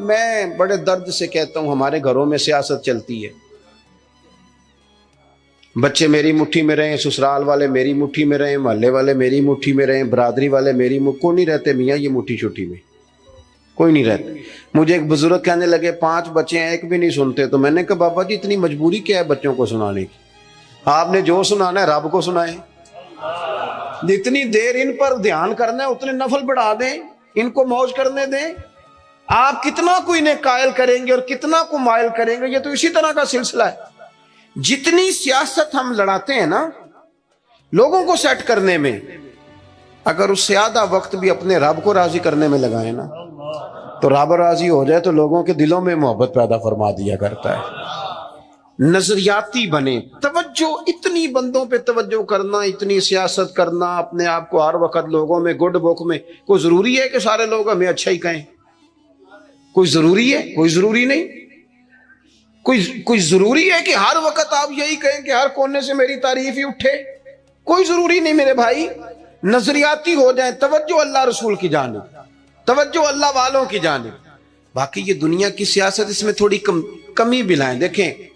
मैं बड़े दर्द से कहता हूं, हमारे घरों में सियासत चलती है। बच्चे मेरी मुट्ठी में रहे, ससुराल वाले मेरी मुट्ठी में रहे, मोहल्ले वाले मेरी मुट्ठी में रहे, बरादरी वाले मेरी कोई नहीं रहते मियाँ ये मुट्ठी छुट्टी में, कोई नहीं रहते। मुझे एक बुजुर्ग कहने लगे 5 बच्चे हैं एक भी नहीं सुनते। तो मैंने कहा बाबा जी इतनी मजबूरी क्या है बच्चों को सुनाने की? आपने जो सुनाना है रब को सुनाए। जितनी देर इन पर ध्यान करना है उतने नफल बढ़ा दें, इनको मौज करने दें। आप कितना को इन्हें कायल करेंगे और कितना को मायल करेंगे, ये तो इसी तरह का सिलसिला है। जितनी सियासत हम लड़ाते हैं ना लोगों को सेट करने में, अगर उससे आधा वक्त भी अपने रब को राजी करने में लगाए ना तो रब राजी हो जाए तो लोगों के दिलों में मोहब्बत पैदा फरमा दिया करता है। नजरियाती बने, तवज्जो, इतनी बंदों पे तवज्जो करना, इतनी सियासत करना, अपने आप को हर वक्त लोगों में गुड बुक में। कोई जरूरी है कि सारे लोग हमें अच्छा ही कहें? कोई जरूरी है? कोई जरूरी नहीं। कोई जरूरी है कि हर वक्त आप यही कहें कि हर कोने से मेरी तारीफ ही उठे? कोई जरूरी नहीं मेरे भाई। नजरियाती हो जाए, तवज्जो अल्लाह रसूल की जानिब, तवज्जो अल्लाह वालों की जानिब। बाकी ये दुनिया की सियासत, इसमें थोड़ी कमी भी लाएं। देखें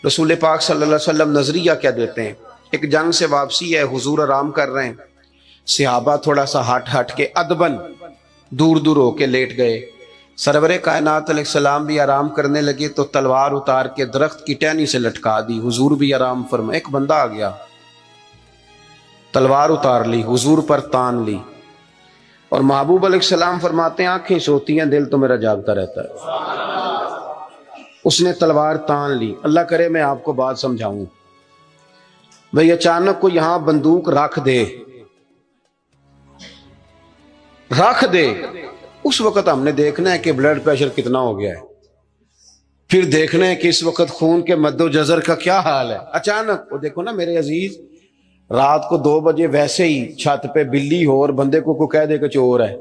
रसूल पाक सल्लल्लाहु अलैहि वसल्लम नजरिया क्या देते हैं। एक जंग से वापसी है, हुजूर आराम कर रहे हैं, सहाबा थोड़ा सा हट के अदबन दूर दूर होके लेट गए। सरवरे कायनात अलैहिस्सलाम भी आराम करने लगे तो तलवार उतार के दरख्त की टहनी से लटका दी, हुजूर भी आराम फरमा। एक बंदा आ गया, तलवार उतार ली, हुजूर पर तान ली, और महबूब अलैहिस्सलाम फरमाते हैं आंखें सोती हैं दिल तो मेरा जागता रहता है। उसने तलवार तान ली। अल्लाह करे मैं आपको बात समझाऊं। भाई अचानक को यहां बंदूक रख दे, उस वक्त हमने देखना है कि ब्लड प्रेशर कितना हो गया है, फिर देखना है कि इस वक्त खून के मद्दोजर का क्या हाल है। अचानक वो देखो ना मेरे अजीज, रात को 2 बजे वैसे ही छत पे बिल्ली हो और बंदे को कह दे कि चोर है,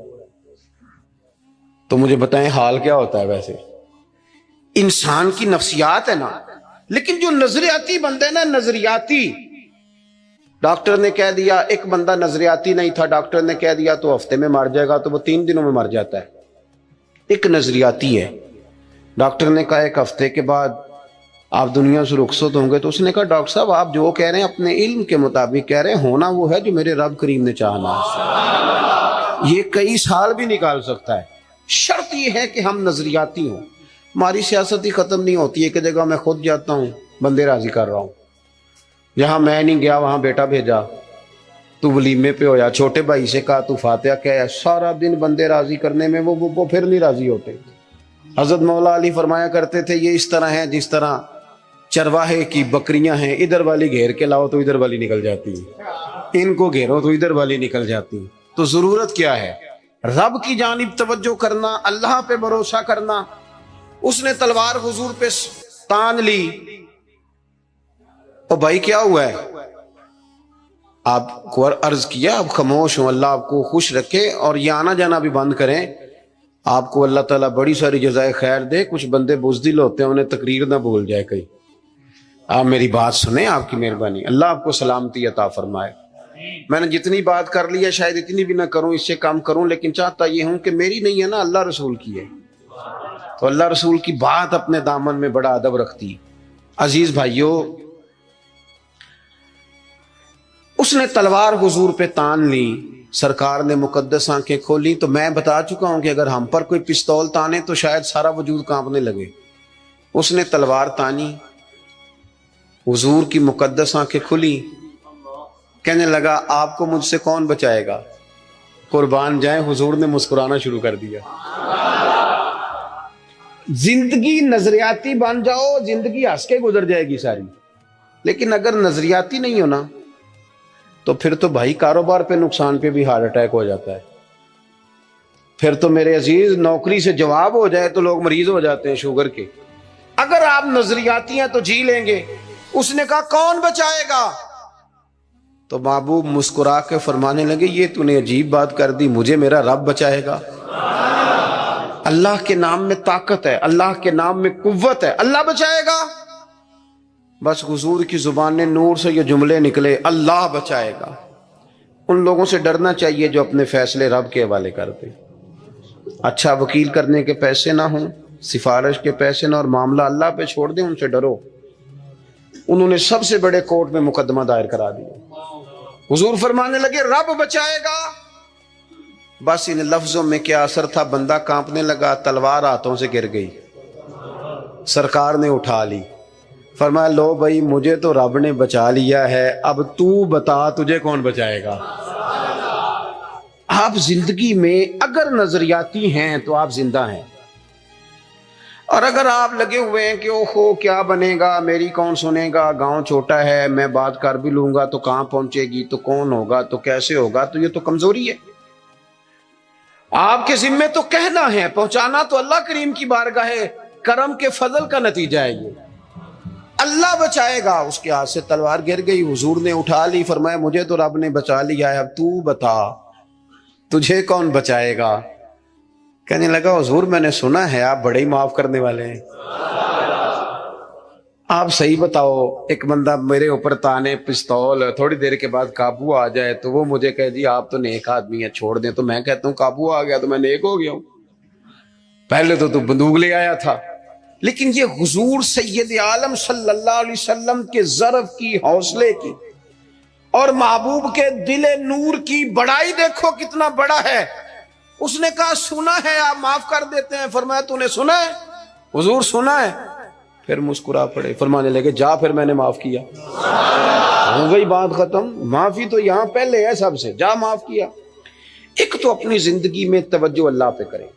तो मुझे बताएं हाल क्या होता है? वैसे इंसान की नफ्सियात है ना। लेकिन जो नजरियाती बंदे ना, नजरियाती, डॉक्टर ने कह दिया, एक बंदा नजरियाती नहीं था, डॉक्टर ने कह दिया तो हफ्ते में मर जाएगा, तो वो 3 दिनों में मर जाता है। एक नजरियाती है, डॉक्टर ने कहा 1 हफ्ते के बाद आप दुनिया से रुखसत होंगे। तो उसने कहा डॉक्टर साहब आप जो कह रहे हैं अपने इल्म के मुताबिक कह रहे हैं, होना वो है जो मेरे रब करीम ने चाहना। ये कई साल भी निकाल सकता है। शर्त ये है कि हम नजरियाती हों। हमारी सियासत ही खत्म नहीं होती है कि जगह मैं खुद जाता हूं बंदे राजी कर रहा हूं, जहां मैं नहीं गया वहां बेटा भेजा, तू वलीमे पे होया, छोटे भाई से कहा तू फातिहा कह। सारा दिन बंदे राजी करने में वो फिर नहीं राजी होते। हजरत मौला अली फरमाया करते थे ये इस तरह है जिस तरह चरवाहे की बकरियां हैं, इधर वाली घेर के लाओ तो इधर वाली निकल जाती है, इनको घेरो तो इधर वाली निकल जाती है। तो जरूरत क्या है? रब की जानिब तवज्जो करना, अल्लाह पे भरोसा करना। उसने तलवार हुजूर पे तान ली। ओ भाई क्या हुआ है? आपको अर्ज किया, आप खामोश हो, अल्लाह आपको खुश रखे और ये आना जाना भी बंद करें। आपको अल्लाह ताला बड़ी सारी जज़ाए खैर दे। कुछ बंदे बुज़दिल होते हैं, उन्हें तकरीर ना भूल जाए कहीं। आप मेरी बात सुने, आपकी मेहरबानी, अल्लाह आपको सलामती अता फरमाए। मैंने जितनी बात कर ली है शायद इतनी भी ना करूं, इससे कम करूं, लेकिन चाहता ये हूं कि मेरी नहीं है ना, अल्लाह रसूल की है। तो अल्लाह रसूल की बात अपने दामन में बड़ा अदब रखती है। अजीज भाइयों, उसने तलवार हुजूर पे तान ली, सरकार ने मुकद्दस आंखें खोली। तो मैं बता चुका हूं कि अगर हम पर कोई पिस्तौल ताने तो शायद सारा वजूद कांपने लगे। उसने तलवार तानी, हुजूर की मुकद्दस आंखें खुली, कहने लगा आपको मुझसे कौन बचाएगा, कुर्बान जाए। हुजूर ने मुस्कुराना शुरू कर दिया। जिंदगी नजरियाती बन जाओ, जिंदगी हंस के गुजर जाएगी सारी। लेकिन अगर नजरियाती नहीं हो ना तो फिर तो भाई कारोबार पे नुकसान पे भी हार्ट अटैक हो जाता है। फिर तो मेरे अजीज नौकरी से जवाब हो जाए तो लोग मरीज हो जाते हैं शुगर के। अगर आप नजरियाती हैं तो जी लेंगे। उसने कहा कौन बचाएगा? तो महबूब मुस्कुरा के फरमाने लगे ये तूने अजीब बात कर दी, मुझे मेरा रब बचाएगा। अल्लाह के नाम में ताकत है, अल्लाह के नाम में कुव्वत है, अल्लाह बचाएगा। बस हुजूर की जुबान ने नूर से ये जुमले निकले, अल्लाह बचाएगा। उन लोगों से डरना चाहिए जो अपने फैसले रब के हवाले करते। अच्छा वकील करने के पैसे ना हों, सिफारिश के पैसे ना, और मामला अल्लाह पे छोड़ दें, उनसे डरो। उन्होंने सबसे बड़े कोर्ट में मुकदमा दायर करा दिया। हुजूर फरमाने लगे रब बचाएगा। बस इन लफ्जों में क्या असर था, बंदा कांपने लगा, तलवार हाथों से गिर गई, सरकार ने उठा ली। फरमाया लो भाई मुझे तो रब ने बचा लिया है, अब तू बता तुझे कौन बचाएगा। आप जिंदगी में अगर नजरियाती हैं तो आप जिंदा हैं, और अगर आप लगे हुए हैं कि ओहो क्या बनेगा, मेरी कौन सुनेगा, गांव छोटा है, मैं बात कर भी लूंगा तो कहां पहुंचेगी, तो कौन होगा, तो कैसे होगा, तो ये तो कमजोरी है। आपके जिम्मे तो कहना है, पहुंचाना तो अल्लाह करीम की बारगाह है, करम के फजल का नतीजा है ये। अल्लाह बचाएगा। उसके हाथ से तलवार गिर गई, हुजूर ने उठा ली। फरमाया मुझे तो रब ने बचा लिया है, अब तू बता तुझे कौन बचाएगा। कहने लगा हुजूर मैंने सुना है आप बड़े ही माफ करने वाले हैं, आप सही बताओ, एक बंदा मेरे ऊपर ताने पिस्तौल, थोड़ी देर के बाद काबू आ जाए तो वो मुझे कह जी आप तो नेक आदमी है छोड़ दें, तो मैं कहता हूं काबू आ गया तो मैं नेक हो गया हूं, पहले तो तू बंदूक ले आया था। लेकिन ये हुजूर सैयद आलम सल्लल्लाहु अलैहि वसल्लम के ज़र्फ की, हौसले की और महबूब के दिले नूर की बड़ाई देखो कितना बड़ा है। उसने कहा सुना है आप माफ कर देते हैं। फरमाया तूने सुना है? हुजूर सुना है। फिर मुस्कुरा पड़े, फरमाने लगे जा फिर मैंने माफ किया, हो गई बात खत्म, माफी तो यहां पहले है सबसे, जा माफ किया। एक तो अपनी जिंदगी में तवज्जो अल्लाह पे करें,